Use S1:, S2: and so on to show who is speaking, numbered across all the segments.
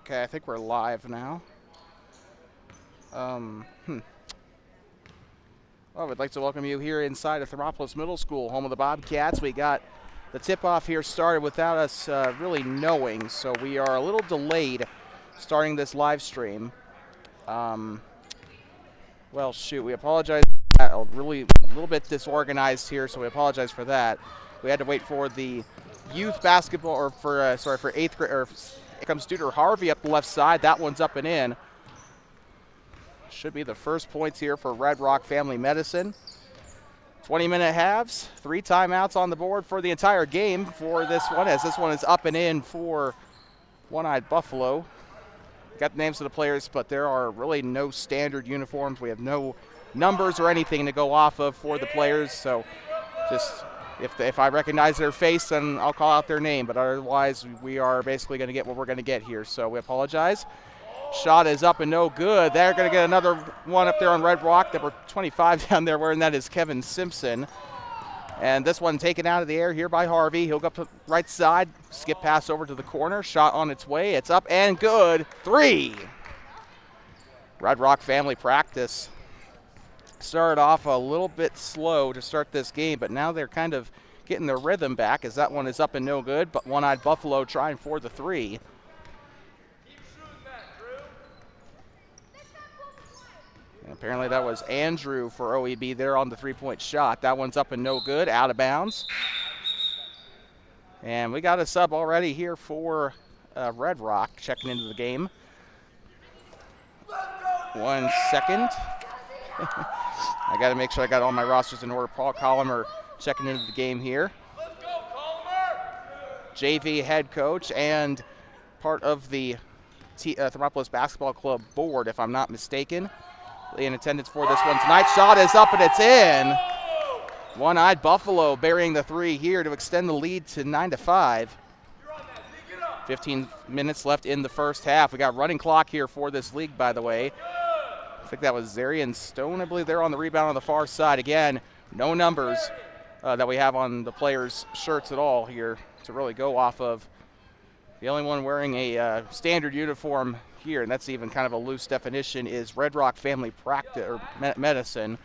S1: Okay, I think we're live now. Well, we'd like to welcome you here inside of Thermopolis Middle School, home of the Bobcats. We got the tip-off here started without us really knowing, so we are a little delayed starting this live stream. Well, shoot, we apologize for that. Really a little bit disorganized here, so we apologize for that. We had to wait for the youth basketball, or for eighth grade, or here comes Duder Harvey up the left side. That one's up and in. Should be the first points here for Red Rock Family Medicine. 20-minute halves, 3 timeouts on the board for the entire game for this one, as this one is up and in for One-Eyed Buffalo. Got the names of the players, but there are really no standard uniforms. We have no numbers or anything to go off of for the players, so just if I recognize their face, then I'll call out their name, but otherwise we are basically going to get what we're going to get here, so we apologize. Shot is up and no good. They're going to get another one up there on Red Rock. Number 25 down there wearing that is Kevin Simpson. And this one taken out of the air here by Harvey. He'll go up to the right side, skip pass over to the corner. Shot on its way. It's up and good. 3. Red Rock family practice started off a little bit slow to start this game, but now they're kind of getting their rhythm back, as that one is up and no good, but One-Eyed Buffalo trying for the 3. And apparently that was Andrew for OEB there on the 3-point shot. That one's up and no good, out of bounds. And we got a sub already here for Red Rock checking into the game. 1 second. I got to make sure I got all my rosters in order. Paul Collimer checking into the game here.
S2: Let's go, Collimer!
S1: JV head coach and part of the Thermopolis Basketball Club board, if I'm not mistaken, in attendance for this one tonight. Shot is up and it's in. One-Eyed Buffalo burying the 3 here to extend the lead to 9-5. 15 minutes left in the first half. We got running clock here for this league, by the way. I think that was Zarian Stone, I believe, they're on the rebound on the far side. Again, no numbers that we have on the players' shirts at all here to really go off of. The only one wearing a standard uniform here, and that's even kind of a loose definition, is Red Rock Family Practice or Medicine.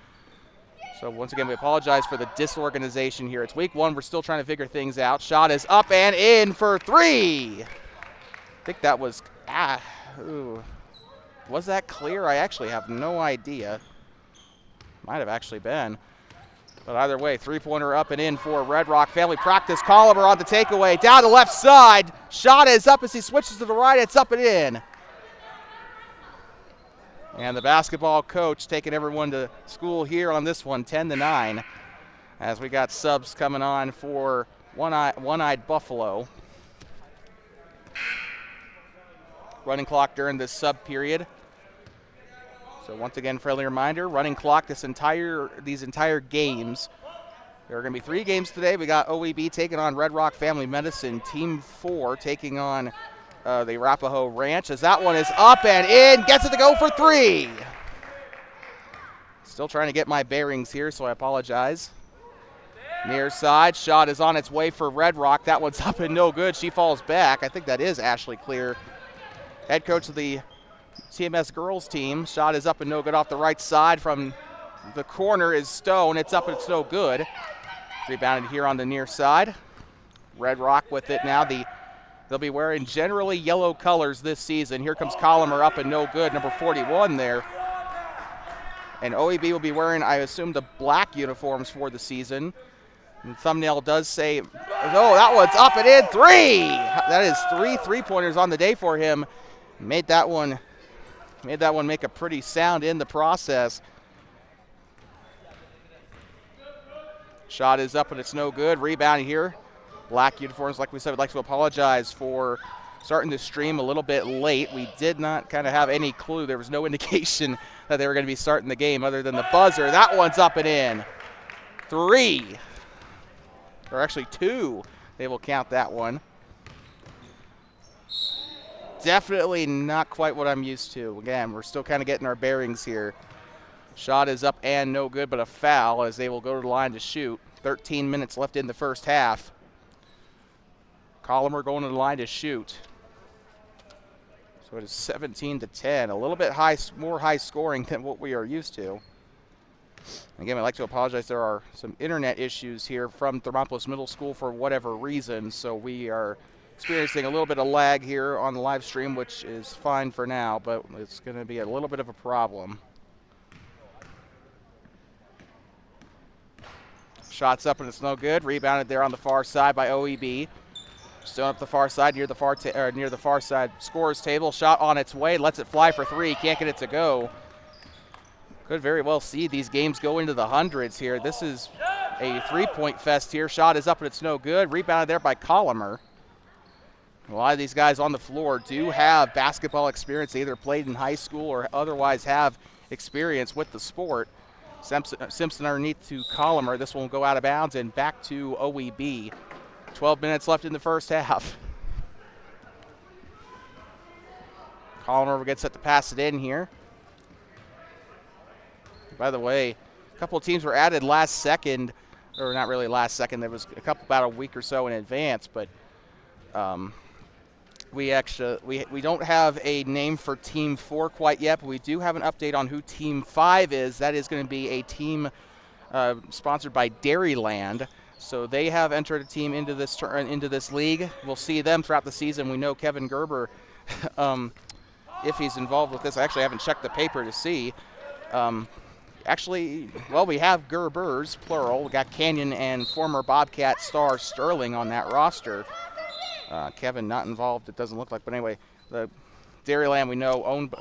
S1: So once again, we apologize for the disorganization here. It's week 1. We're still trying to figure things out. Shot is up and in for 3. I think that was was that clear? I actually have no idea. Might have actually been. But either way, 3-pointer up and in for Red Rock Family Practice. Collimer on the takeaway, down the left side. Shot is up as he switches to the right. It's up and in. And the basketball coach taking everyone to school here on this one, 10-9, as we got subs coming on for One-Eyed Buffalo. Running clock during this sub period. So once again, friendly reminder, running clock these entire games. There are going to be 3 games today. We got OEB taking on Red Rock Family Medicine. Team 4 taking on the Arapahoe Ranch, as that one is up and in. Gets it to go for 3. Still trying to get my bearings here, so I apologize. Near side, shot is on its way for Red Rock. That one's up and no good. She falls back. I think that is Ashley Clear, head coach of the TMS girls team. Shot is up and no good off the right side from the corner is Stone. It's up and it's no good. Rebounded here on the near side. Red Rock with it now. They'll be wearing generally yellow colors this season. Here comes Collimer up and no good, number 41 there. And OEB will be wearing, I assume, the black uniforms for the season. And the thumbnail does say, oh, that one's up and in. 3! That is 3 3-pointers on the day for him. Made that one make a pretty sound in the process. Shot is up and it's no good. Rebound here. Black uniforms, like we said, we'd like to apologize for starting the stream a little bit late. We did not kind of have any clue. There was no indication that they were going to be starting the game other than the buzzer. That one's up and in. 3. Or actually 2. They will count that one. Definitely not quite what I'm used to. Again, we're still kind of getting our bearings here. Shot is up and no good, but a foul as they will go to the line to shoot. 13 minutes left in the first half. Collimer going to the line to shoot. So it is 17-10, a little bit more high scoring than what we are used to. Again, I'd like to apologize. There are some internet issues here from Thermopolis Middle School for whatever reason, so we are experiencing a little bit of lag here on the live stream, which is fine for now, but it's going to be a little bit of a problem. Shots up and it's no good. Rebounded there on the far side by OEB. Still up the far side near the far side scorer's table. Shot on its way. Lets it fly for three. Can't get it to go. Could very well see these games go into the hundreds here. This is a three-point fest here. Shot is up and it's no good. Rebounded there by Colomer. A lot of these guys on the floor do have basketball experience. They either played in high school or otherwise have experience with the sport. Simpson underneath to Colomer. This one will go out of bounds and back to OEB. 12 minutes left in the first half. Colomer gets set to pass it in here. By the way, a couple of teams were added last second, or not really last second. There was a couple about a week or so in advance, but we don't have a name for Team 4 quite yet, but we do have an update on who Team 5 is. That is going to be a team sponsored by Dairyland. So they have entered a team into this league. We'll see them throughout the season. We know Kevin Gerber, if he's involved with this. I actually haven't checked the paper to see. We have Gerbers, plural. We got Canyon and former Bobcat star Sterling on that roster. Kevin not involved, it doesn't look like. But anyway, the Dairyland we know owned,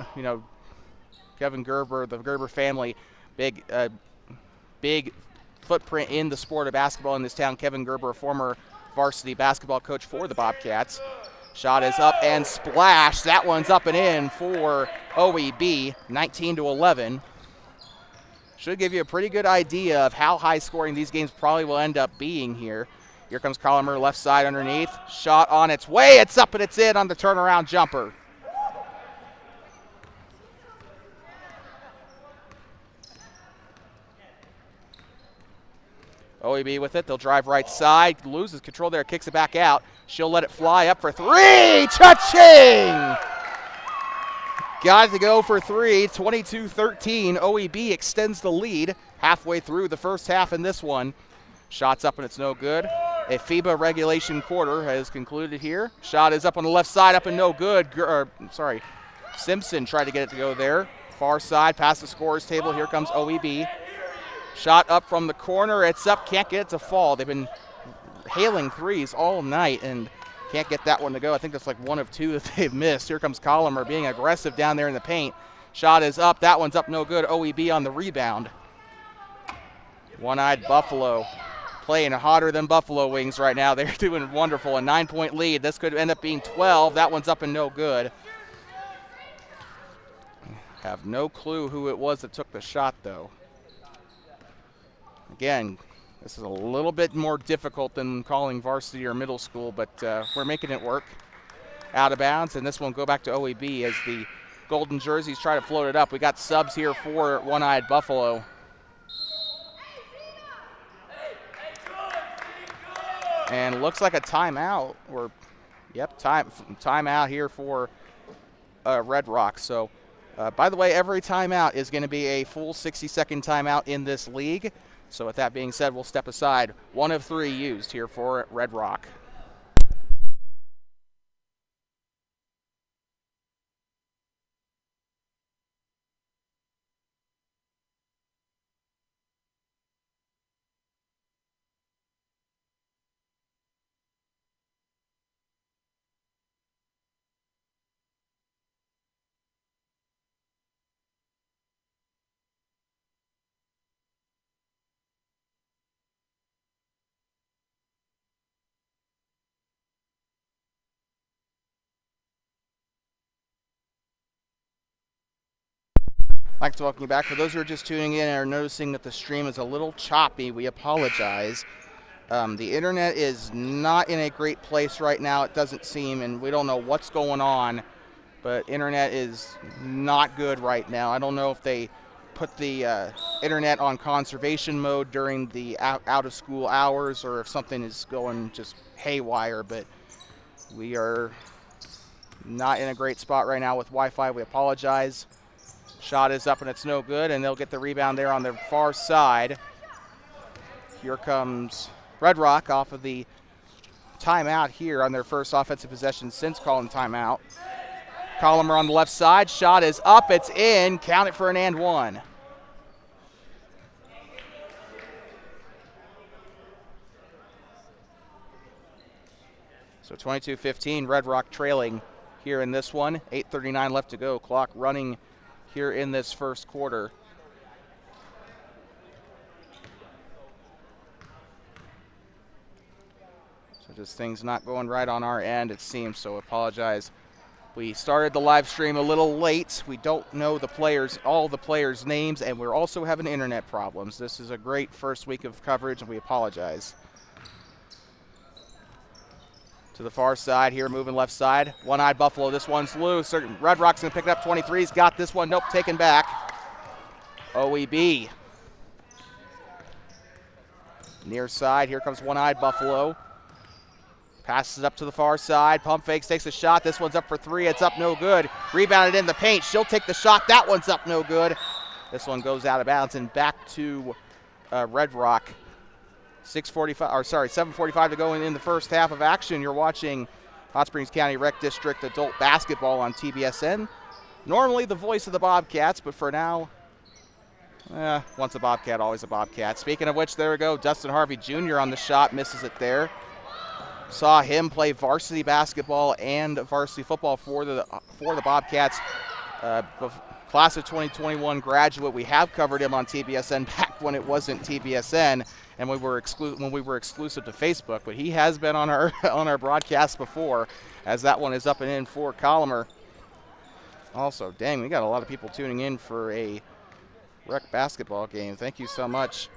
S1: Kevin Gerber, the Gerber family, big footprint in the sport of basketball in this town. Kevin Gerber, a former varsity basketball coach for the Bobcats. Shot is up and splash. That one's up and in for OEB, 19-11. Should give you a pretty good idea of how high scoring these games probably will end up being here. Here comes Colomer, left side underneath. Shot on its way. It's up and it's in on the turnaround jumper. OEB with it. They'll drive right side. Loses control there. Kicks it back out. She'll let it fly up for three. Cha-ching! Got to go for three. 22-13. OEB extends the lead halfway through the first half in this one. Shots up and it's no good. A FIBA regulation quarter has concluded here. Shot is up on the left side, up and no good. Simpson tried to get it to go there. Far side, past the scorer's table. Here comes OEB. Shot up from the corner. It's up. Can't get it to fall. They've been hailing threes all night and can't get that one to go. I think that's like one of two that they've missed. Here comes Colomer being aggressive down there in the paint. Shot is up. That one's up no good. OEB on the rebound. One-eyed Buffalo playing hotter than Buffalo Wings right now. They're doing wonderful. A 9-point lead. This could end up being 12. That one's up and no good. Have no clue who it was that took the shot, though. Again, this is a little bit more difficult than calling varsity or middle school, but we're making it work. Out of bounds, and this one will go back to OEB as the golden jerseys try to float it up. We got subs here for One-Eyed Buffalo. And looks like a timeout, or timeout here for Red Rock. So, by the way, every timeout is going to be a full 60-second timeout in this league. So with that being said, we'll step aside. One of three used here for Red Rock. I'd like to welcome you back. For those who are just tuning in and are noticing that the stream is a little choppy, we apologize. The internet is not in a great place right now, it doesn't seem, and we don't know what's going on, but internet is not good right now. I don't know if they put the internet on conservation mode during the out-of-school hours or if something is going just haywire, but we are not in a great spot right now with Wi-Fi. We apologize. Shot is up and it's no good, and they'll get the rebound there on the far side. Here comes Red Rock off of the timeout here on their first offensive possession since calling timeout. Colomer on the left side. Shot is up. It's in. Count it for an and one. So 22-15, Red Rock trailing here in this one. 8:39 left to go. Clock running here in this first quarter. So just things not going right on our end, it seems, so apologize. We started the live stream a little late. We don't know all the players' names, and we're also having internet problems. This is a great first week of coverage, and we apologize. To the far side here, moving left side. One-eyed Buffalo, this one's loose. Red Rock's gonna pick it up, 23's got this one, nope, taken back. OEB. Near side, here comes one-eyed Buffalo. Passes up to the far side, pump fakes, takes a shot. This one's up for three, it's up no good. Rebounded in the paint, she'll take the shot, that one's up no good. This one goes out of bounds and back to Red Rock. 7:45 to go in the first half of action. You're watching Hot Springs County Rec District Adult Basketball on TBSN. Normally the voice of the Bobcats, but for now, once a Bobcat, always a Bobcat. Speaking of which, there we go. Dustin Harvey Jr. on the shot, misses it there. Saw him play varsity basketball and varsity football for the Bobcats. Class of 2021 graduate. We have covered him on TBSN back when it wasn't TBSN, and when we were exclusive to Facebook. But he has been on our on our broadcast before, as that one is up and in for Colomer. Also, dang, we got a lot of people tuning in for a rec basketball game. Thank you so much.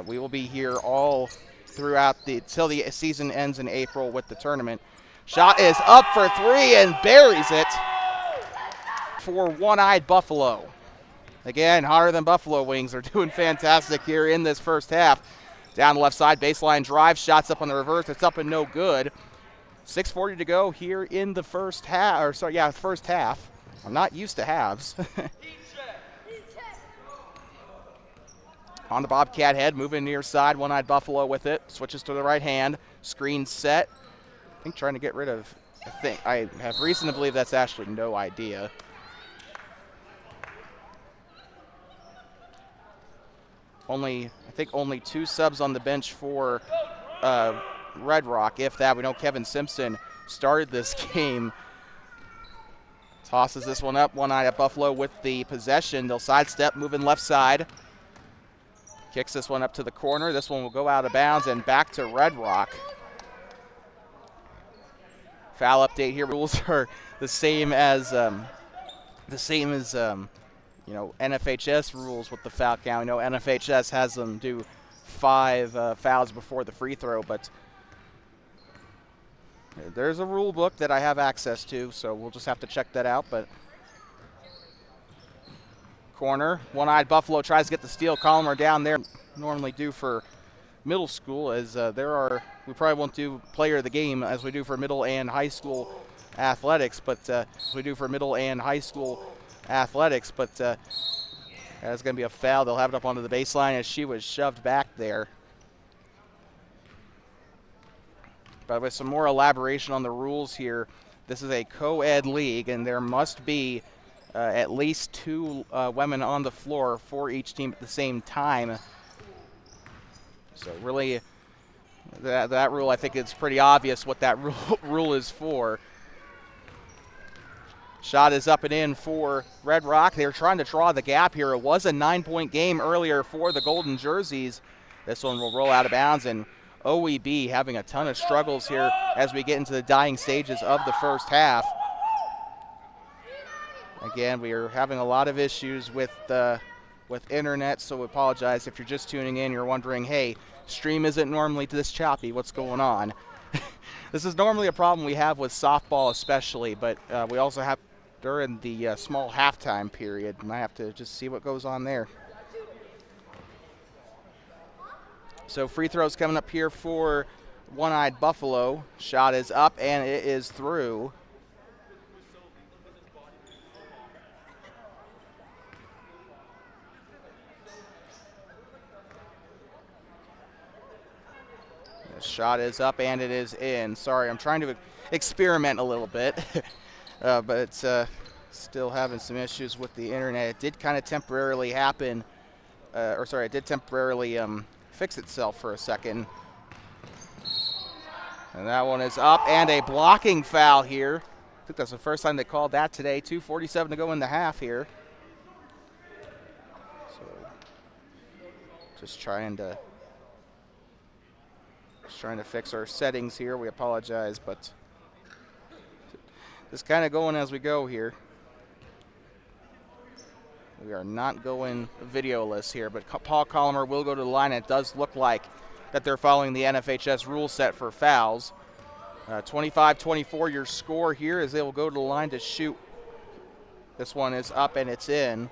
S1: We will be here all throughout till the season ends in April with the tournament. Shot is up for three and buries it for one-eyed Buffalo. Again, hotter than Buffalo Wings are doing fantastic here in this first half. Down the left side, baseline drive, shots up on the reverse, it's up and no good. 6:40 to go here in the first half, first half. I'm not used to halves. On the Bobcat head, moving near side, one-eyed Buffalo with it, switches to the right hand, screen set. I think trying to get rid of, I have reason to believe that's actually no idea. I think only two subs on the bench for Red Rock, if that. We know Kevin Simpson started this game. Tosses this one up, one-eyed at Buffalo with the possession. They'll sidestep, moving left side. Kicks this one up to the corner. This one will go out of bounds and back to Red Rock. Foul update here. Rules are the same as NFHS rules with the foul count. I know NFHS has them do 5 fouls before the free throw, but there's a rule book that I have access to, so we'll just have to check that out. But corner, one-eyed Buffalo tries to get the steal. Colomer down there. Normally do for middle school, as we probably won't do player of the game as we do for middle and high school athletics, but that's going to be a foul. They'll have it up onto the baseline as she was shoved back there. But with some more elaboration on the rules here, this is a co-ed league, and there must be at least 2 women on the floor for each team at the same time. So really, that rule, I think it's pretty obvious what that rule is for. Shot is up and in for Red Rock. They're trying to draw the gap here. It was a 9-point game earlier for the Golden Jerseys. This one will roll out of bounds, and OEB having a ton of struggles here as we get into the dying stages of the first half. Again, we are having a lot of issues with internet, so we apologize if you're just tuning in. You're wondering, hey, stream isn't normally this choppy. What's going on? This is normally a problem we have with softball especially, but we also have during the small halftime period. Might have to just see what goes on there. So free throws coming up here for One-Eyed Buffalo. Shot is up, and it is through. The shot is up, and it is in. Sorry, I'm trying to experiment a little bit, but it's still having some issues with the internet. It did kind of temporarily happen, it did temporarily fix itself for a second. And that one is up, and a blocking foul here. I think that's the first time they called that today. 2:47 to go in the half here. So just trying to fix our settings here. We apologize, but just kind of going as we go here. We are not going videoless here, but Paul Collimer will go to the line. It does look like that they're following the NFHS rule set for fouls. 25-24 your score here as they will go to the line to shoot. This one is up and it's in.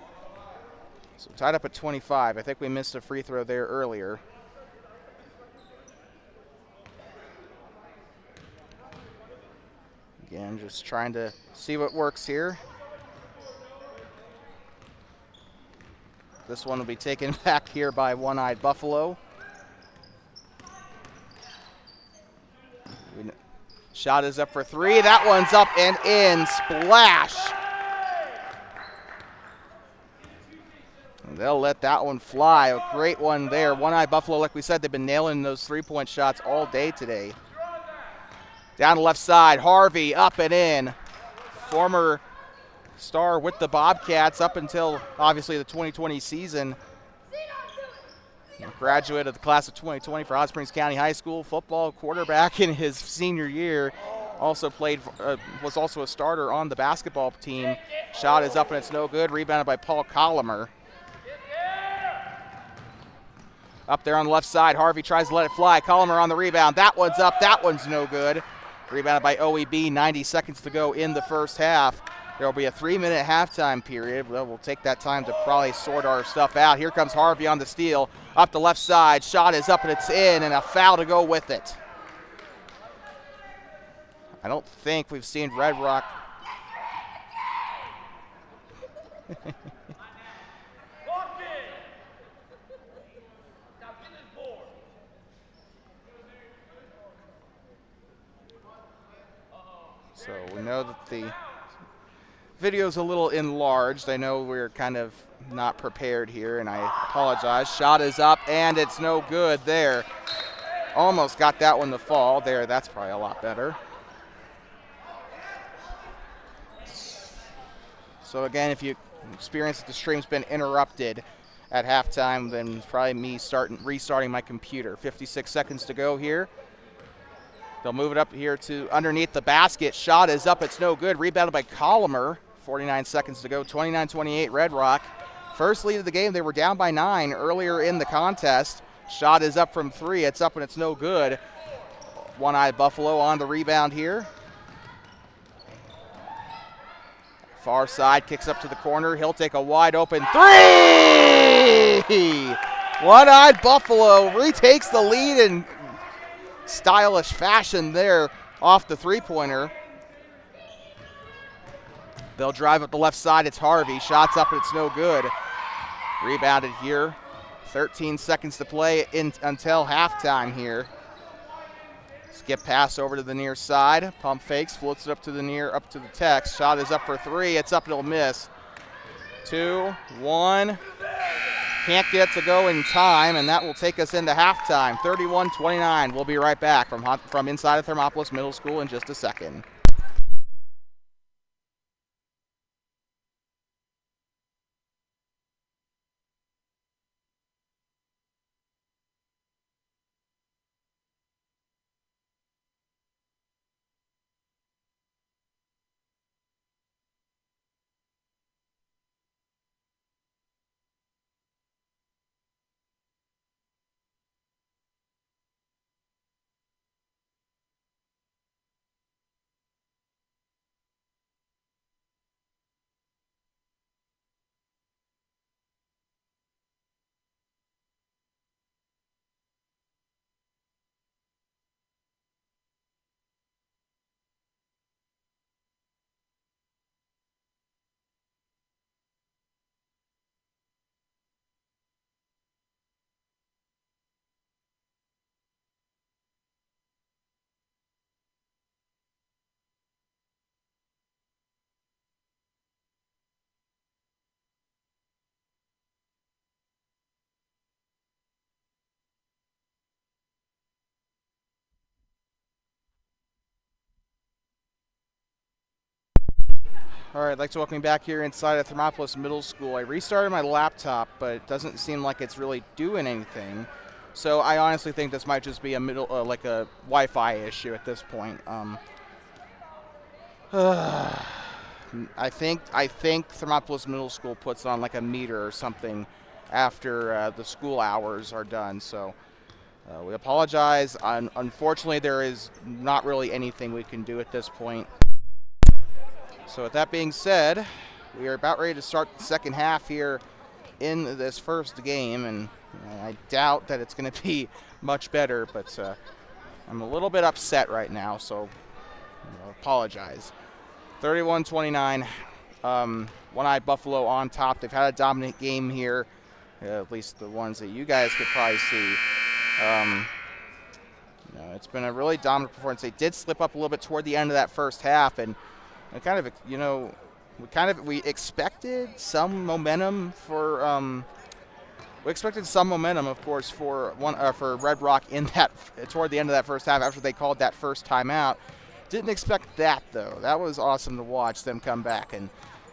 S1: So tied up at 25. I think we missed a free throw there earlier. Again, just trying to see what works here. This one will be taken back here by One-Eyed Buffalo. Shot is up for three. That one's up and in. Splash. And they'll let that one fly. A great one there. One-Eyed Buffalo, like we said, they've been nailing those three-point shots all day today. Down the left side, Harvey up and in. Former star with the Bobcats up until, obviously, the 2020 season. Graduate of the class of 2020 for Hot Springs County High School. Football quarterback in his senior year. Also played, was also a starter on the basketball team. Shot is up and it's no good. Rebounded by Paul Collimer. Up there on the left side, Harvey tries to let it fly. Collimer on the rebound. That one's up. That one's no good. Rebounded by OEB. 90 seconds to go in the first half. There will be a 3-minute halftime period. Well, we'll take that time to probably sort our stuff out. Here comes Harvey on the steal. Up the left side. Shot is up and it's in, and a foul to go with it. I don't think we've seen Red Rock. So we know that the video's a little enlarged. I know we're kind of not prepared here, and I apologize. Shot is up, and it's no good there. Almost got that one to fall. There, that's probably a lot better. So again, if you experience that the stream's been interrupted at halftime, then it's probably me restarting my computer. 56 seconds to go here. They'll move it up here to underneath the basket. Shot is up, it's no good. Rebounded by Collimer. 49 seconds to go, 29-28 Red Rock. First lead of the game, they were down by 9 earlier in the contest. Shot is up from 3, it's up and it's no good. One-Eyed Buffalo on the rebound here. Far side, kicks up to the corner. He'll take a wide open 3! One-Eyed Buffalo retakes the lead in stylish fashion there off the three-pointer. They'll drive up the left side. It's Harvey. Shots up, and it's no good. Rebounded here. 13 seconds to play until halftime here. Skip pass over to the near side. Pump fakes, floats it up to the text. Shot is up for 3. It's up, it'll miss. 2, 1. Can't get it to go in time, and that will take us into halftime. 31-29. We'll be right back from inside of Thermopolis Middle School in just a second. All right, I'd like to welcome you back here inside of Thermopolis Middle School. I restarted my laptop, but it doesn't seem like it's really doing anything. So I honestly think this might just be a like a Wi-Fi issue at this point. I think Thermopolis Middle School puts on like a meter or something after the school hours are done. So we apologize. Unfortunately, there is not really anything we can do at this point. So with that being said, we are about ready to start the second half here in this first game, and I doubt that it's going to be much better, but I'm a little bit upset right now, so apologize. 31-29, One-Eyed Buffalo on top. They've had a dominant game here, at least the ones that you guys could probably see. It's been a really dominant performance. They did slip up a little bit toward the end of that first half, and we expected some momentum for of course, for Red Rock in that toward the end of that first half after they called that first timeout. Didn't expect that though. That was awesome to watch them come back, and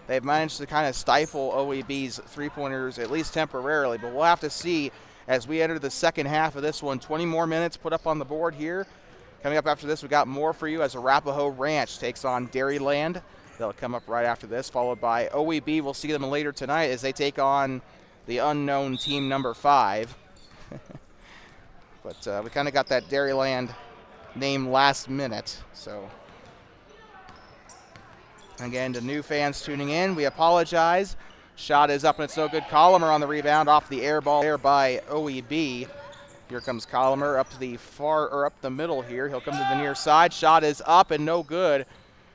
S1: they've managed to kind of stifle OEB's three-pointers at least temporarily. But we'll have to see as we enter the second half of this one. 20 more minutes put up on the board here. Coming up after this, we got more for you as Arapahoe Ranch takes on Dairyland. They'll come up right after this, followed by OEB. We'll see them later tonight as they take on the unknown team number 5. But we kind of got that Dairyland name last minute. So, again, to new fans tuning in, we apologize. Shot is up and it's no good. Colomer on the rebound off the air ball there by OEB. Here comes Colomer up the middle here. He'll come to the near side. Shot is up and no good,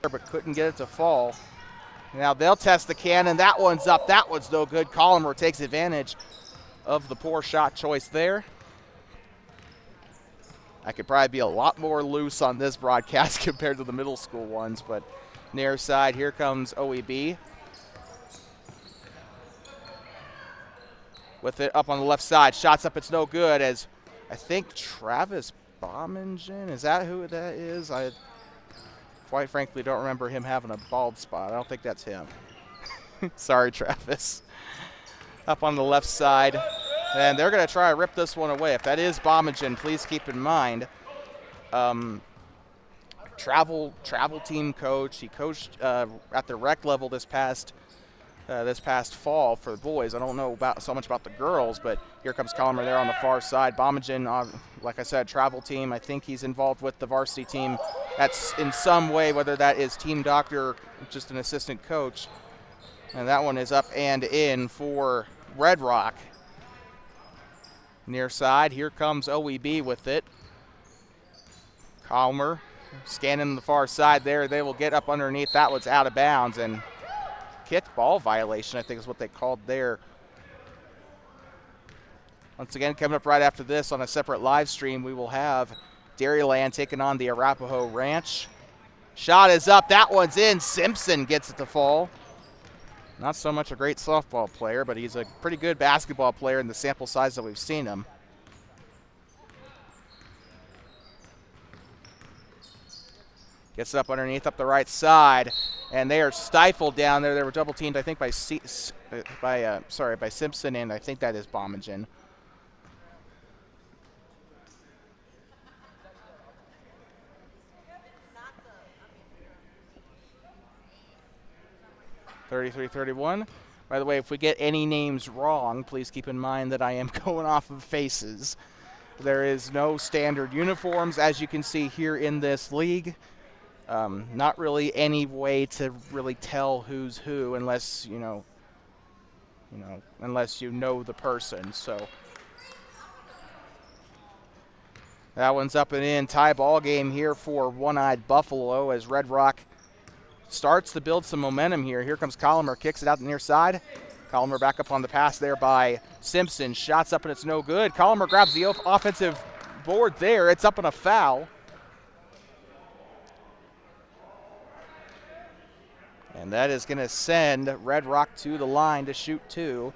S1: but couldn't get it to fall. Now they'll test the cannon. That one's up. That one's no good. Colomer takes advantage of the poor shot choice there. I could probably be a lot more loose on this broadcast compared to the middle school ones, but near side, here comes OEB. With it up on the left side. Shots up, it's no good as I think Travis Bomingen, is that who that is? I quite frankly don't remember him having a bald spot. I don't think that's him. Sorry, Travis. Up on the left side. And they're going to try to rip this one away. If that is Bomingen, please keep in mind, travel team coach. He coached at the rec level this past fall for the boys. I don't know so much about the girls, but here comes Colomer there on the far side. Bomingen, like I said, travel team. I think he's involved with the varsity team. That's in some way, whether that is team doctor or just an assistant coach. And that one is up and in for Red Rock. Near side, here comes OEB with it. Colomer scanning the far side there. They will get up underneath. That was out of bounds, and kicked ball violation, I think is what they called there. Once again, coming up right after this on a separate live stream, we will have Dairyland taking on the Arapahoe Ranch. Shot is up. That one's in. Simpson gets it to fall. Not so much a great softball player, but he's a pretty good basketball player in the sample size that we've seen him. Gets it up underneath, up the right side, and they are stifled down there. They were double teamed, I think, by Simpson, and I think that is Bomingen. (33-31). By the way, if we get any names wrong, please keep in mind that I am going off of faces. There is no standard uniforms, as you can see here in this league. Not really any way to really tell who's who unless unless you know the person. So that one's up and in. Tie ball game here for One-Eyed Buffalo as Red Rock starts to build some momentum here. Here comes Colomer, kicks it out the near side. Colomer back up on the pass there by Simpson. Shots up and it's no good. Colomer grabs the offensive board there. It's up and a foul. And that is going to send Red Rock to the line to shoot 2.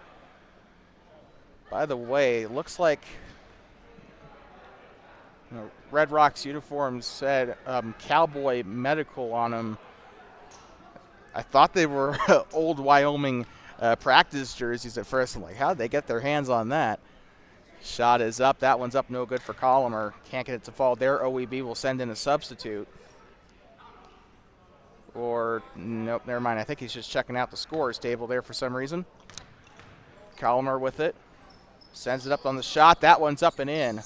S1: By the way, it looks like Red Rock's uniform said Cowboy Medical on them. I thought they were old Wyoming practice jerseys at first. I'm like, how'd they get their hands on that? Shot is up. That one's up, no good for Colomer. Can't get it to fall there. OEB will send in a substitute. Or, nope, never mind. I think he's just checking out the scores table there for some reason. Colomer with it. Sends it up on the shot. That one's up and in.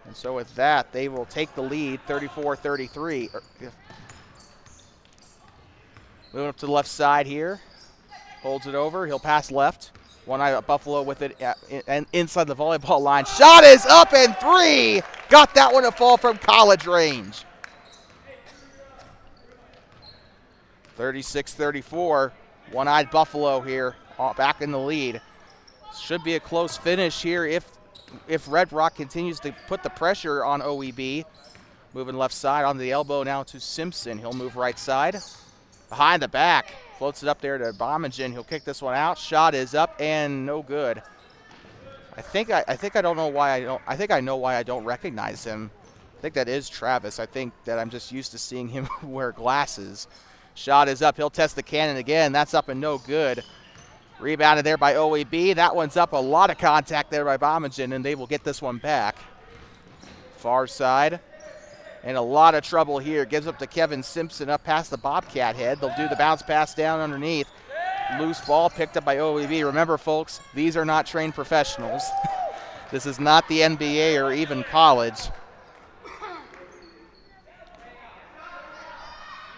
S1: And so with that, they will take the lead, 34-33. Moving up to the left side here. Holds it over. He'll pass left. One eye Buffalo with it and inside the volleyball line. Shot is up and 3. Got that one to fall from college range. 36-34. One-eyed Buffalo here, back in the lead. Should be a close finish here if Red Rock continues to put the pressure on OEB. Moving left side on the elbow now to Simpson. He'll move right side. Behind the back. Floats it up there to Bomagen. He'll kick this one out. Shot is up and no good. I think I know why I don't recognize him. I think that is Travis. I think that I'm just used to seeing him wear glasses. Shot is up. He'll test the cannon again. That's up and no good. Rebounded there by OEB. That one's up. A lot of contact there by Bomagen, and they will get this one back. Far side. And a lot of trouble here. Gives up to Kevin Simpson up past the Bobcat head. They'll do the bounce pass down underneath. Loose ball picked up by OEB. Remember, folks, these are not trained professionals. This is not the NBA or even college.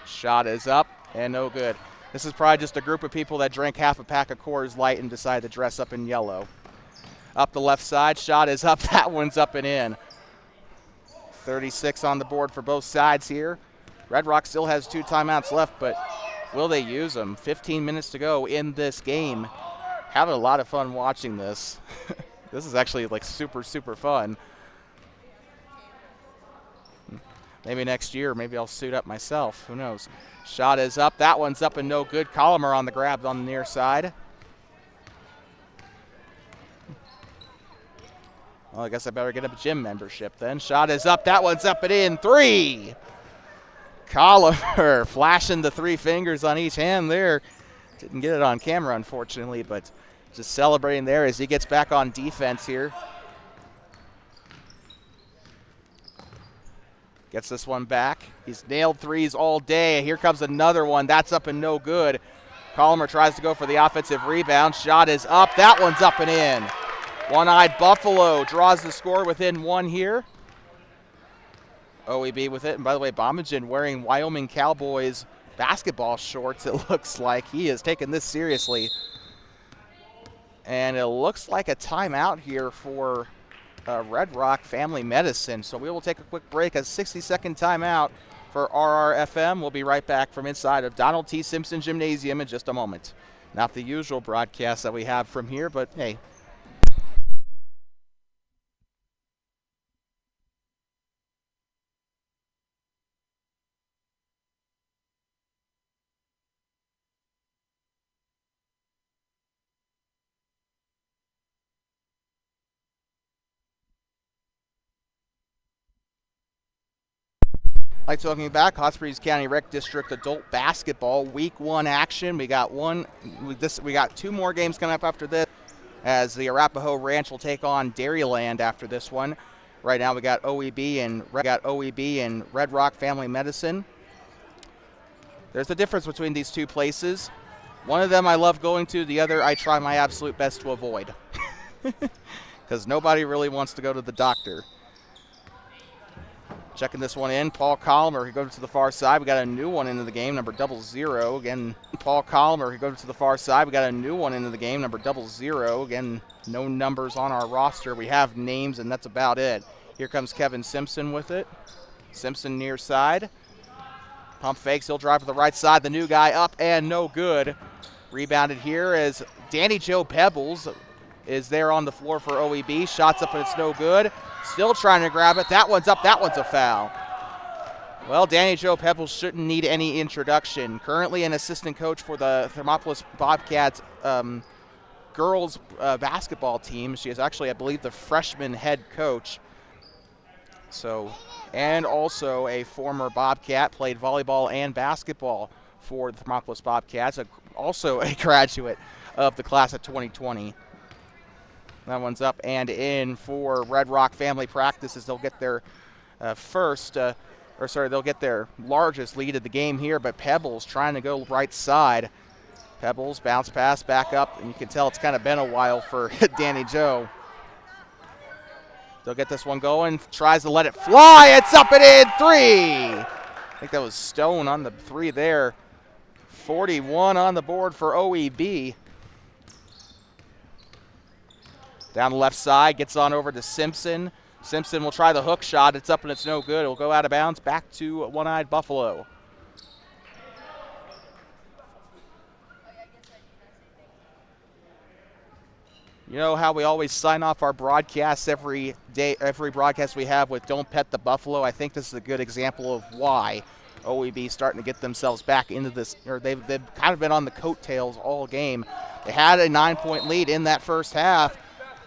S1: Shot is up and no good. This is probably just a group of people that drank half a pack of Coors Light and decided to dress up in yellow. Up the left side. Shot is up. That one's up and in. 36 on the board for both sides here. Red Rock still has 2 timeouts left, but will they use them? 15 minutes to go in this game. Having a lot of fun watching this. This is actually like super, super fun. Maybe next year, maybe I'll suit up myself. Who knows? Shot is up. That one's up and no good. Colomer on the grab on the near side. Well, I guess I better get a gym membership then. Shot is up. That one's up and in. 3. Colomer flashing the 3 fingers on each hand there. Didn't get it on camera, unfortunately, but just celebrating there as he gets back on defense here. Gets this one back. He's nailed 3s all day. Here comes another one. That's up and no good. Colomer tries to go for the offensive rebound. Shot is up. That one's up and in. One-eyed Buffalo draws the score within 1 here. OEB with it. And by the way, Bomagen wearing Wyoming Cowboys basketball shorts, it looks like. He is taking this seriously. And it looks like a timeout here for Red Rock Family Medicine. So we will take a quick break, a 60-second timeout for RRFM. We'll be right back from inside of Donald T. Simpson Gymnasium in just a moment. Not the usual broadcast that we have from here, but hey. Like talking back, Hot Springs County Rec District Adult Basketball Week 1 action. We got 2 more games coming up after this, as the Arapahoe Ranch will take on Dairyland after this one. Right now we got OEB and Red Rock Family Medicine. There's a difference between these 2 places. One of them I love going to, the other I try my absolute best to avoid. Because nobody really wants to go to the doctor. Checking this one in, Paul Colomer, he goes to the far side. We got a new one into the game, number 00. Again, Paul Colomer, he goes to the far side. We got a new one into the game, number 00. Again, no numbers on our roster. We have names, and that's about it. Here comes Kevin Simpson with it. Simpson near side. Pump fakes, he'll drive to the right side. The new guy up and no good. Rebounded here as Danny Joe Pebbles is there on the floor for OEB. Shots up and it's no good. Still trying to grab it. That one's up. That one's a foul. Well, Danny Joe Pebbles shouldn't need any introduction. Currently an assistant coach for the Thermopolis Bobcats girls basketball team. She is actually, I believe, the freshman head coach. So, and also a former Bobcat, played volleyball and basketball for the Thermopolis Bobcats, also a graduate of the class of 2020. That one's up and in for Red Rock Family Practices. They'll get their they'll get their largest lead of the game here, but Pebbles trying to go right side. Pebbles, bounce pass, back up, and you can tell it's kind of been a while for Danny Joe. They'll get this one going, tries to let it fly, it's up and in, 3! I think that was Stone on the 3 there. 41 on the board for OEB. Down the left side, gets on over to Simpson. Simpson will try the hook shot. It's up and it's no good. It'll go out of bounds back to One-Eyed Buffalo. You know how we always sign off our broadcasts every day, every broadcast we have with "Don't Pet the Buffalo"? I think this is a good example of why OEB starting to get themselves back into this, or they've kind of been on the coattails all game. They had a 9-point lead in that first half,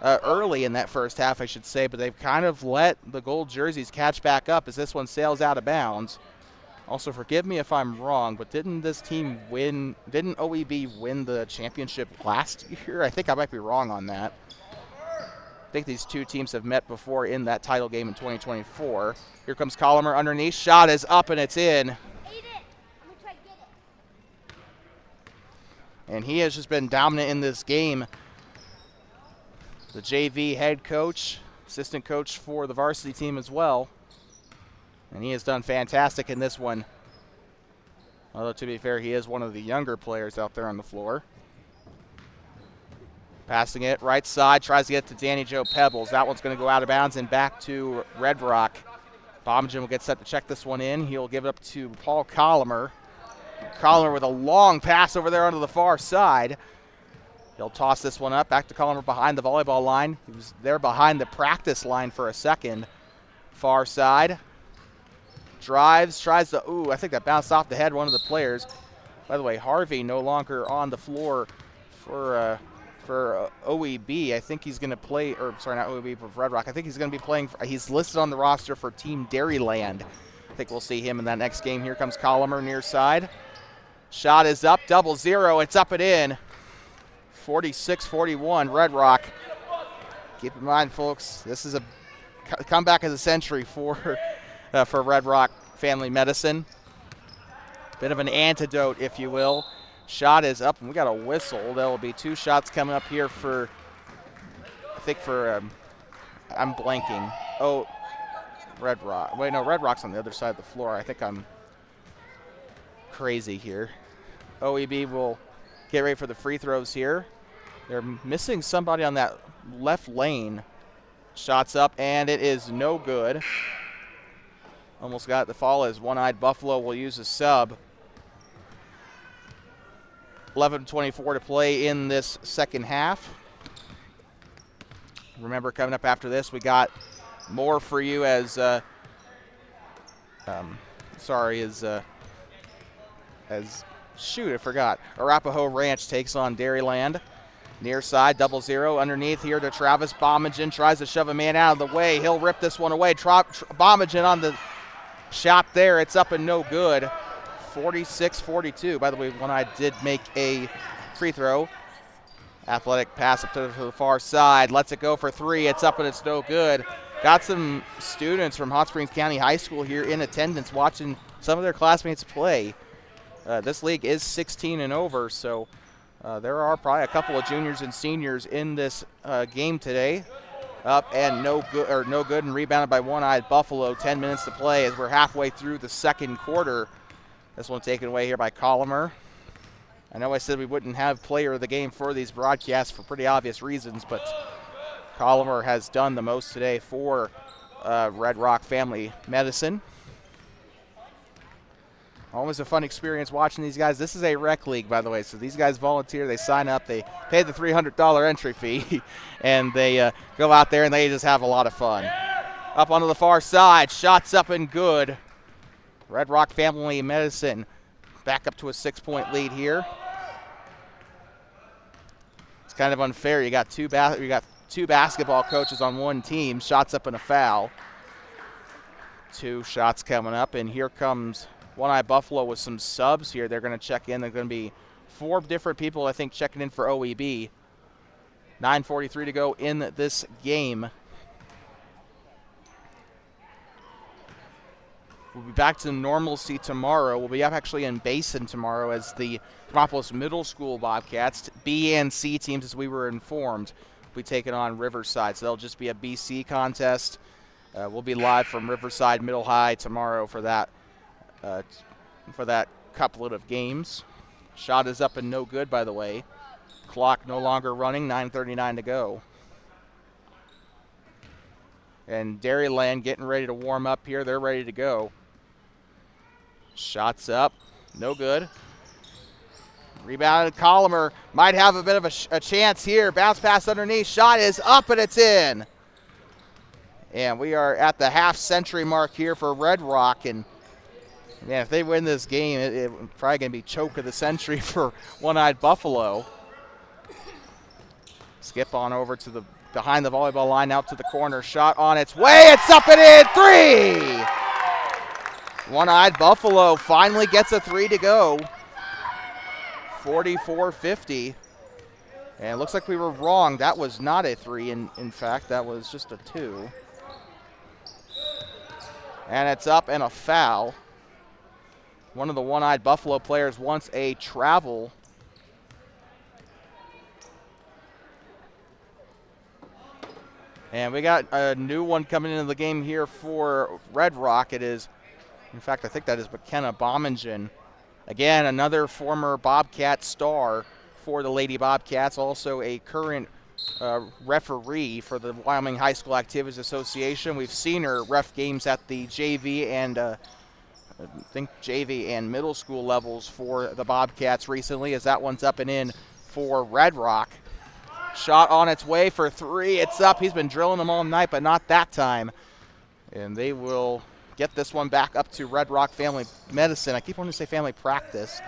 S1: early in that first half, I should say, but they've kind of let the gold jerseys catch back up as this one sails out of bounds. Also, forgive me if I'm wrong, but didn't OEB win the championship last year? I think I might be wrong on that. I think these two teams have met before in that title game in 2024. Here comes Collimer underneath. Shot is up and it's in. And he has just been dominant in this game. The JV head coach, assistant coach for the varsity team as well. And he has done fantastic in this one. Although, to be fair, he is one of the younger players out there on the floor. Passing it right side, tries to get to Danny Joe Pebbles. That one's going to go out of bounds and back to Red Rock. Bomagen will get set to check this one in. He'll give it up to Paul Collimer. Collimer with a long pass over there onto the far side. He'll toss this one up back to Collimer behind the volleyball line. He was there behind the practice line for a second. Far side. Drives, tries to, I think that bounced off the head of one of the players. By the way, Harvey no longer on the floor for OEB. I think he's going to play, or sorry, not OEB, but Red Rock. I think he's going to be playing, he's listed on the roster for Team Dairyland. I think we'll see him in that next game. Here comes Collimer near side. Shot is up, 0-0, it's up and in. 46-41, Red Rock. Keep in mind, folks, this is a comeback of the century for Red Rock Family Medicine. Bit of an antidote, if you will. Shot is up, and we got a whistle. There will be 2 shots coming up here for, I think for, I'm blanking. Oh, Red Rock. Wait, no, Red Rock's on the other side of the floor. I think I'm crazy here. OEB will get ready for the free throws here. They're missing somebody on that left lane. Shots up, and it is no good. Almost got the fall as One-Eyed Buffalo will use a sub. 11:24 to play in this second half. Remember, coming up after this, we got more for you as shoot, I forgot. Arapahoe Ranch takes on Dairyland. Near side, 0-0 underneath here to Travis Bomagen. Tries to shove a man out of the way. He'll rip this one away. Bomagen on the shot there. It's up and no good. 46-42. By the way, One-Eyed did make a free throw. Athletic pass up to the far side. Lets it go for 3. It's up and it's no good. Got some students from Hot Springs County High School here in attendance watching some of their classmates play. This league is 16 and over, so there are probably a couple of juniors and seniors in this game today. Up and no good, and rebounded by One-Eyed Buffalo. 10 minutes to play as we're halfway through the second quarter. This one taken away here by Collimer. I know I said we wouldn't have player of the game for these broadcasts for pretty obvious reasons, but Collimer has done the most today for Red Rock Family Medicine. Always a fun experience watching these guys. This is a rec league, by the way, so these guys volunteer. They sign up. They pay the $300 entry fee, and they go out there and they just have a lot of fun. Up onto the far side. Shots up and good. Red Rock Family Medicine back up to a 6-point lead here. It's kind of unfair. You got two basketball coaches on one team. Shots up and a foul. 2 shots coming up, and here comes One-Eye Buffalo with some subs here. They're going to check in. They're going to be 4 different people, I think, checking in for OEB. 9:43 to go in this game. We'll be back to normalcy tomorrow. We'll be up actually in Basin tomorrow as the Thermopolis Middle School Bobcats, B and C teams, as we were informed, will be taking on Riverside. So that'll just be a BC contest. We'll be live from Riverside Middle High tomorrow for that couplet of games. Shot is up and no good, by the way. Clock no longer running, 9:39 to go. And Dairyland getting ready to warm up here. They're ready to go. Shots up, no good. Rebounded, Colomer might have a bit of a chance here. Bounce pass underneath, shot is up and it's in. And we are at the half-century mark here for Red Rock. And man, if they win this game, it's probably going to be choke of the century for One-Eyed Buffalo. Skip on over to the behind the volleyball line, out to the corner. Shot on its way. It's up and in. 3! One-Eyed Buffalo finally gets a 3 to go. 44-50. And it looks like we were wrong. That was not a 3. In fact, that was just a 2. And it's up and a foul. One of the One-Eyed Buffalo players wants a travel. And we got a new one coming into the game here for Red Rock. It is, in fact, I think that is McKenna Bommingen. Again, another former Bobcat star for the Lady Bobcats, also a current referee for the Wyoming High School Activities Association. We've seen her ref games at the JV and I think JV and middle school levels for the Bobcats recently, as that one's up and in for Red Rock. Shot on its way for 3. It's up. He's been drilling them all night, but not that time. And they will get this one back up to Red Rock Family Medicine. I keep wanting to say Family Practice.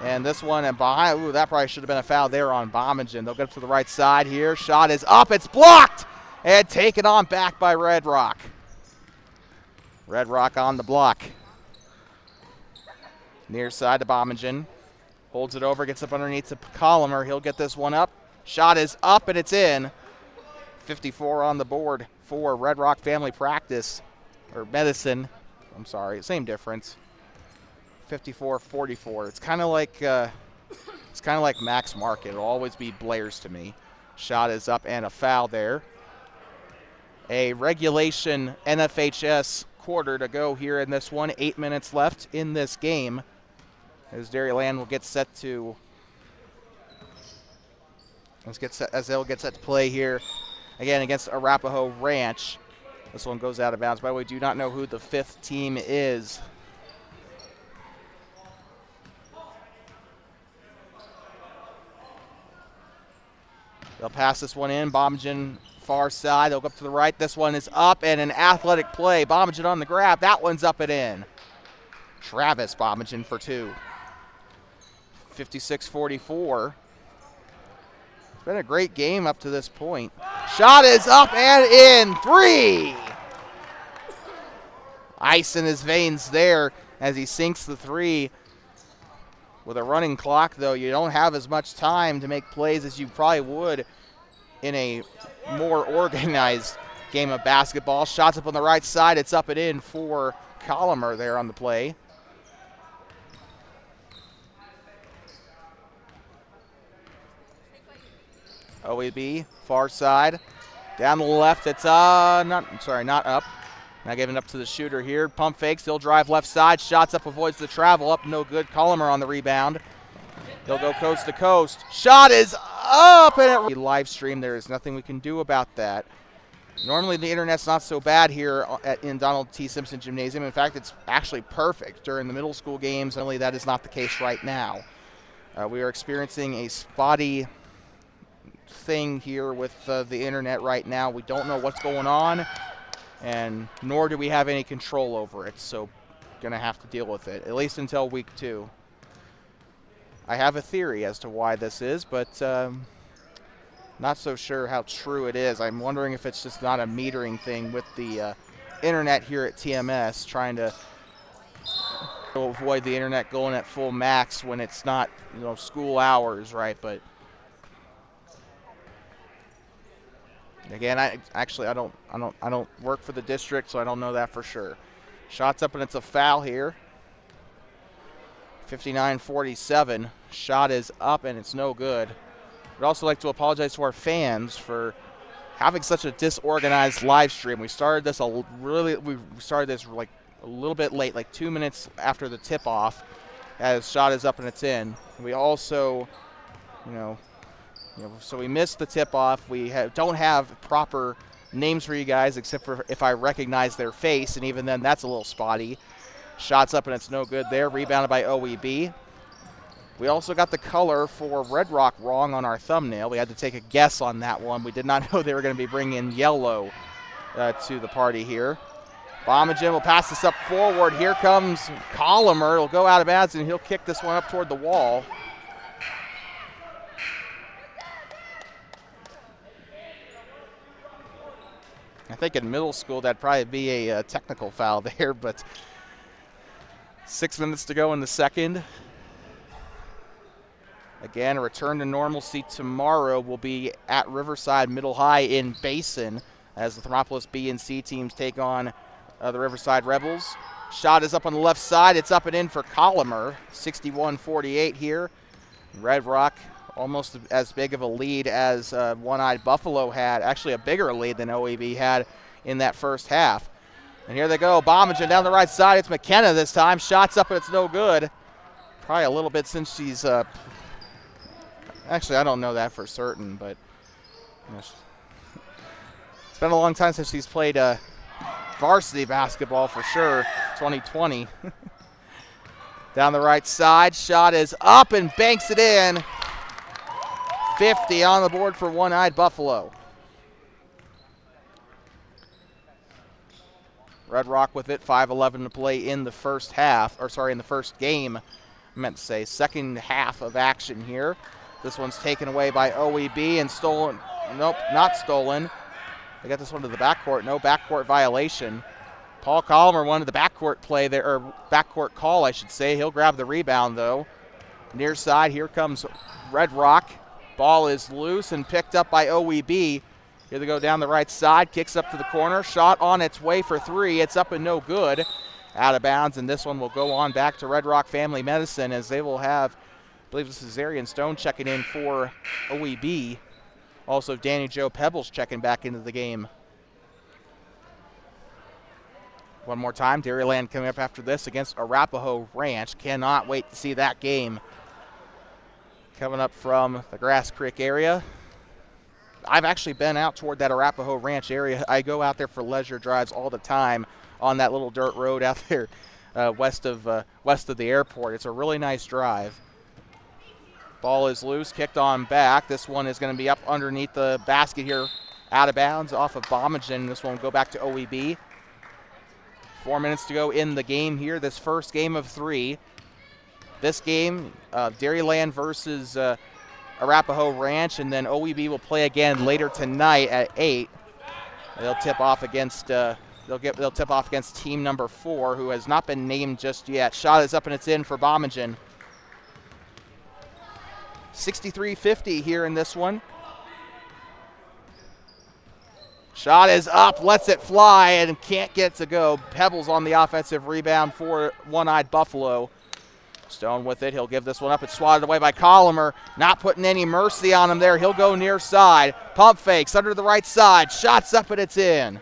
S1: And this one and behind, ooh, that probably should have been a foul there on Bommingen. They'll get up to the right side here. Shot is up. It's blocked and taken on back by Red Rock. Red Rock on the block. Near side to Bommingen. Holds it over, gets up underneath to Colomer. He'll get this one up. Shot is up and it's in. 54 on the board for Red Rock Family Practice, or Medicine. I'm sorry, same difference. 54-44. It's kind of like Max Market. It'll always be Blair's to me. Shot is up and a foul there. A regulation NFHS quarter to go here in this one. 8 minutes left in this game, as Dairyland will get set to they'll get set to play here again against Arapahoe Ranch. This one goes out of bounds. By the way, do not know who the 5th team is. They'll pass this one in. Bommingen far side. They'll go up to the right. This one is up and an athletic play. Bommingen on the grab. That one's up and in. Travis Bommingen for 2. 56-44. It's been a great game up to this point. Shot is up and in. 3! Ice in his veins there as he sinks the 3. With a running clock, though, you don't have as much time to make plays as you probably would in a more organized game of basketball. Shots up on the right side. It's up and in for Colomer there on the play. OEB, far side. Down the left, it's not up. Now giving up to the shooter here. Pump fakes, he'll drive left side. Shots up, avoids the travel. Up, no good. Colomer on the rebound. They'll go coast to coast. Shot is up, and it live stream. There is nothing we can do about that. Normally the internet's not so bad here in Donald T. Simpson Gymnasium. In fact, it's actually perfect during the middle school games. Only that is not the case right now. We are experiencing a spotty thing here with the internet right now. We don't know what's going on, and nor do we have any control over it, so gonna have to deal with it, at least until week 2. I have a theory as to why this is, but not so sure how true it is. I'm wondering if it's just not a metering thing with the internet here at TMS, trying to to avoid the internet going at full max when it's not, school hours, right? But again, I don't work for the district, so I don't know that for sure. Shot's up and it's a foul here. 59-47. Shot is up and it's no good. I'd also like to apologize to our fans for having such a disorganized live stream. We started this like a little bit late, like 2 minutes after the tip-off, as shot is up and it's in. We also, so we missed the tip-off. We don't have proper names for you guys, except for if I recognize their face, and even then that's a little spotty. Shots up and it's no good there. Rebounded by OEB. We also got the color for Red Rock wrong on our thumbnail. We had to take a guess on that one. We did not know they were going to be bringing yellow to the party here. Bomagen will pass this up forward. Here comes Colomer. It'll go out of bounds, and he'll kick this one up toward the wall. I think in middle school that'd probably be a technical foul there, but 6 minutes to go in the second. Again, a return to normalcy tomorrow will be at Riverside Middle High in Basin as the Thermopolis B and C teams take on the Riverside Rebels. Shot is up on the left side. It's up and in for Colomer. 61-48 here. Red Rock almost as big of a lead as One-Eyed Buffalo had. Actually a bigger lead than OEB had in that first half. And here they go. Bomagen down the right side. It's McKenna this time. Shots up and it's no good. Probably a little bit since she's actually, I don't know that for certain, but it's been a long time since she's played varsity basketball for sure. 2020. Down the right side, shot is up and banks it in. 50 on the board for One-Eyed Buffalo. Red Rock with it, 5:11 to play in the first half, in the first game, I meant to say, second half of action here. This one's taken away by OEB and stolen. Nope, not stolen. They got this one to the backcourt. No backcourt violation. Paul Colomer wanted the backcourt play there, or backcourt call, I should say. He'll grab the rebound, though. Near side, here comes Red Rock. Ball is loose and picked up by OEB. Here they go down the right side. Kicks up to the corner. Shot on its way for three. It's up and no good. Out of bounds, and this one will go on back to Red Rock Family Medicine as they will have, I believe this is Zarian Stone checking in for OEB. Also, Danny Joe Pebbles checking back into the game. One more time, Dairyland coming up after this against Arapahoe Ranch. Cannot wait to see that game. Coming up from the Grass Creek area. I've actually been out toward that Arapahoe Ranch area. I go out there for leisure drives all the time on that little dirt road out there west of the airport. It's a really nice drive. Ball is loose, kicked on back. This one is going to be up underneath the basket here, out of bounds off of Bomagen. This one will go back to OEB. 4 minutes to go in the game here, this first game of three. This game, Dairyland versus Arapahoe Ranch, and then OEB will play again later tonight at 8. They'll tip off against they'll tip off against team number 4, who has not been named just yet. Shot is up and it's in for Bomagen. 63-50 here in this one. Shot is up, lets it fly, and can't get to go. Pebbles on the offensive rebound for One-Eyed Buffalo. Stone with it. He'll give this one up. It's swatted away by Colomer. Not putting any mercy on him there. He'll go near side. Pump fakes under the right side. Shots up and it's in.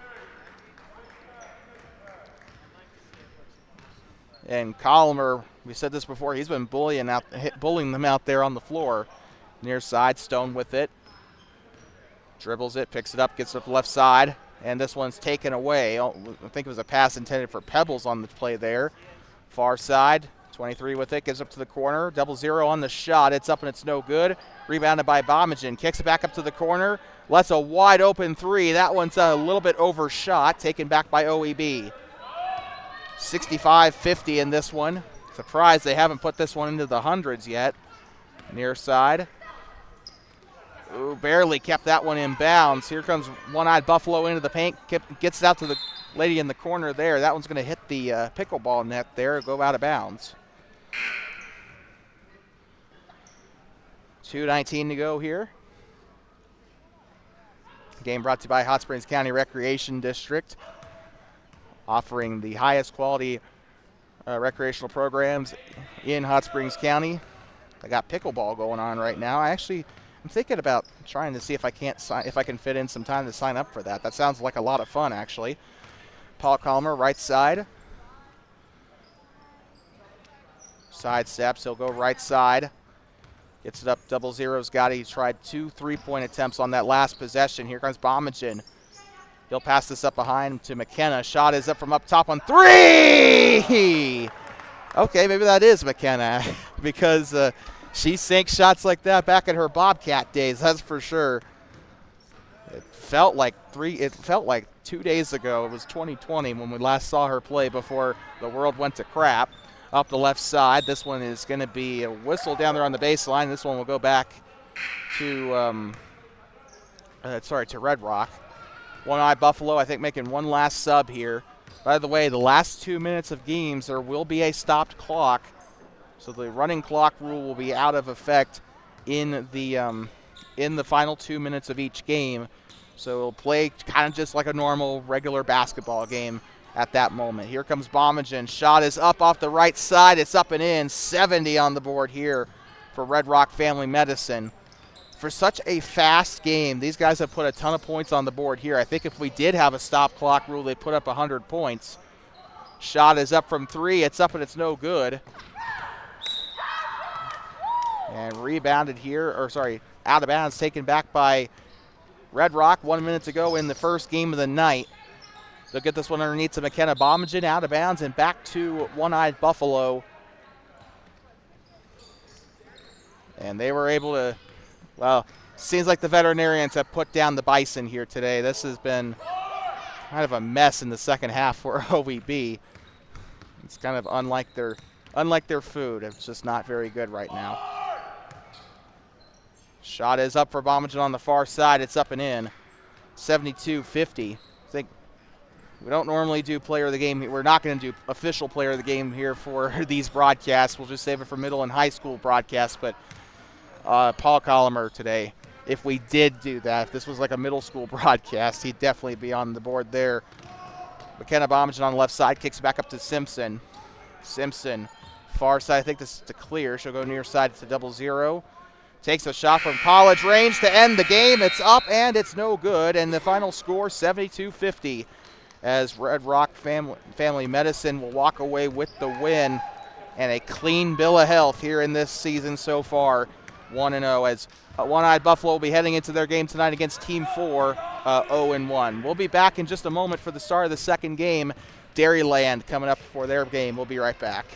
S1: And Colomer, we said this before, he's been bullying them out there on the floor. Near side, Stone with it. Dribbles it, picks it up, gets it up left side. And this one's taken away. I think it was a pass intended for Pebbles on the play there. Far side. 23 with it, gives up to the corner. 0-0 on the shot. It's up and it's no good. Rebounded by Bomagen. Kicks it back up to the corner. Lets a wide open three. That one's a little bit overshot. Taken back by OEB. 65-50 in this one. Surprised they haven't put this one into the hundreds yet. Near side. Ooh, barely kept that one in bounds. Here comes One-Eyed Buffalo into the paint. Gets it out to the lady in the corner there. That one's going to hit the pickleball net there, go out of bounds. 2:19 to go here. Game brought to you by Hot Springs County Recreation District, offering the highest quality recreational programs in Hot Springs County. I got pickleball going on right now. I'm thinking about trying to see if I can fit in some time to sign up for that. That sounds like a lot of fun, actually. Paul Colmer, right side. Side steps, he'll go right side. Gets it up, 0-0's got it. He tried 2 3-point attempts on that last possession. Here comes Bomagen. He'll pass this up behind to McKenna. Shot is up from up top on 3! Okay, maybe that is McKenna because she sank shots like that back in her Bobcat days, that's for sure. It felt like 2 days ago. It was 2020 when we last saw her play before the world went to crap. Up the left side, this one is going to be a whistle down there on the baseline. This one will go back to Red Rock. One-Eye Buffalo, I think, making one last sub here. By the way, the last 2 minutes of games, there will be a stopped clock. So the running clock rule will be out of effect in the final 2 minutes of each game. So it'll play kind of just like a normal, regular basketball game at that moment. Here comes Bomagen. Shot is up off the right side. It's up and in. 70 on the board here for Red Rock Family Medicine. For such a fast game, these guys have put a ton of points on the board here. I think if we did have a stop clock rule, they'd put up 100 points. Shot is up from 3. It's up and it's no good. And rebounded here, out of bounds, taken back by Red Rock 1 minute to go in the first game of the night. They'll get this one underneath to McKenna Bomagen, out of bounds, and back to One-Eyed Buffalo. And they were able to, well, seems like the veterinarians have put down the bison here today. This has been kind of a mess in the second half for OVB. It's kind of unlike their food. It's just not very good right now. Shot is up for Bomagen on the far side. It's up and in. 72-50. I think we don't normally do player of the game. We're not going to do official player of the game here for these broadcasts. We'll just save it for middle and high school broadcasts. But Paul Collimer today, if we did do that, if this was like a middle school broadcast, he'd definitely be on the board there. McKenna Bomagen on the left side, kicks back up to Simpson. Simpson, far side, I think this is to clear. She'll go near side to 0-0. Takes a shot from college range to end the game. It's up and it's no good. And the final score, 72-50, as Red Rock Family Medicine will walk away with the win and a clean bill of health here in this season so far. 1-0, as One-Eyed Buffalo will be heading into their game tonight against Team 4, 0-1. We'll be back in just a moment for the start of the second game. Dairyland coming up for their game. We'll be right back.